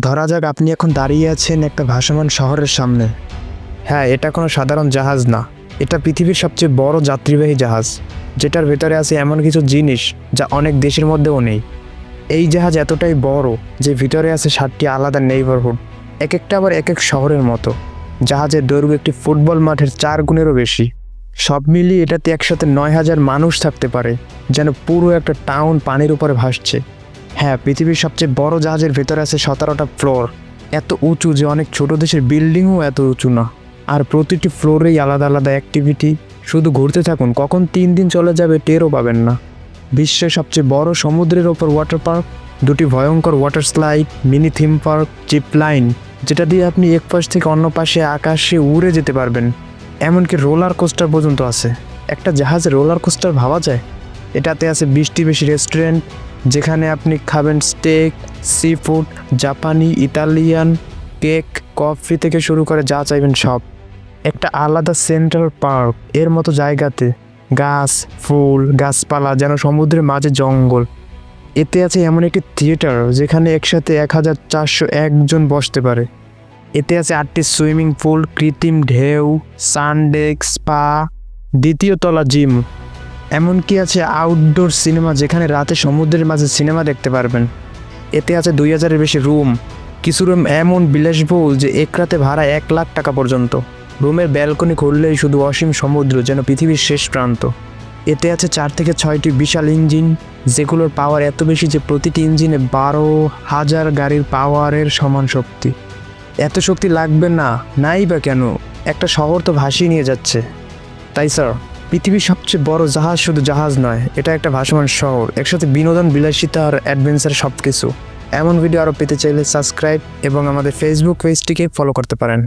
ধরা যাক আপনি এখন দাঁড়িয়ে আছেন একটা ভাসমান শহরের সামনে। হ্যাঁ, এটা কোনো সাধারণ জাহাজ না, এটা পৃথিবীর সবচেয়ে বড় যাত্রীবাহী জাহাজ, যেটার ভেতরে আছে এমন কিছু জিনিস যা অনেক দেশের মধ্যেও নেই। এই জাহাজ এতটাই বড় যে ভিতরে আছে 7টি আলাদা নেইবারহুড, এক একটা আবার এক এক শহরের মতো। জাহাজের দৈর্ঘ্য একটি ফুটবল মাঠের 4 গুণেরও বেশি। সব মিলিয়ে এটাতে একসাথে 9,000 মানুষ থাকতে পারে, যেন পুরো একটা টাউন পানির উপরে ভাসছে। হ্যাঁ, পৃথিবীর সবচেয়ে বড় জাহাজের ভেতরে আছে 17টা ফ্লোর, এত উঁচু যে অনেক ছোট দেশের বিল্ডিংও এত উঁচু না। আর প্রতিটি ফ্লোরেই আলাদা আলাদা অ্যাক্টিভিটি। শুধু ঘুরতে থাকুন, কখন 3 দিন চলে যাবে টেরও পাবেন না। বিশ্বের সবচেয়ে বড় সমুদ্রের ওপর ওয়াটার পার্ক, 2টি ভয়ঙ্কর water slide, mini theme park, zip line, যেটা দিয়ে আপনি এক পাশ থেকে অন্য পাশে আকাশে উড়ে যেতে পারবেন। এমনকি রোলার কোস্টার পর্যন্ত আছে। একটা জাহাজে রোলার কোস্টার ভাবা যায়? এটাতে আছে 20টি বেশি রেস্টুরেন্ট, যেখানে আপনি খাবেন স্টেক, সি ফুড, জাপানি, ইতালিয়ান, কেক, কফি থেকে শুরু করে যা চাইবেন সব। একটা আলাদা সেন্ট্রাল পার্ক এর মতো জায়গাতে গাছ, ফুল, গাছপালা, যেন সমুদ্রের মাঝে জঙ্গল। এতে আছে এমন একটি থিয়েটার যেখানে একসাথে 1401 জন বসতে পারে। এতে আছে 8টি সুইমিং পুল, কৃত্রিম ঢেউ, সানডেক, স্পা, 2য় তলা জিম। এমনকি আছে আউটডোর সিনেমা, যেখানে রাতে সমুদ্রের মাঝে সিনেমা দেখতে পারবেন। এতে আছে 2000-এর বেশি রুম। কিছু রুম এমন বিলাসবহুল যে এক রাতে ভাড়া 1 লাখ টাকা পর্যন্ত। রুমের ব্যালকনি খুললেই শুধু অসীম সমুদ্র, যেন পৃথিবীর শেষ প্রান্ত। এতে আছে 4 থেকে 6টি বিশাল ইঞ্জিন, যেগুলোর পাওয়ার এত বেশি যে প্রতিটি ইঞ্জিনে 12,000 গাড়ির পাওয়ারের সমান শক্তি। এত শক্তি লাগবে না, নাই বা কেন? একটা শহর তো ভাসিয়ে নিয়ে যাচ্ছে। তাই স্যার, পৃথিবীর সবচেয়ে বড় জাহাজ শুধু জাহাজ নয়, এটা একটা ভাসমান শহর, একসাথে বিনোদন, বিলাসিতা আর অ্যাডভেঞ্চার সব কিছু। এমন ভিডিও আরও পেতে চাইলে সাবস্ক্রাইব এবং আমাদের ফেসবুক পেজটিকে ফলো করতে পারেন।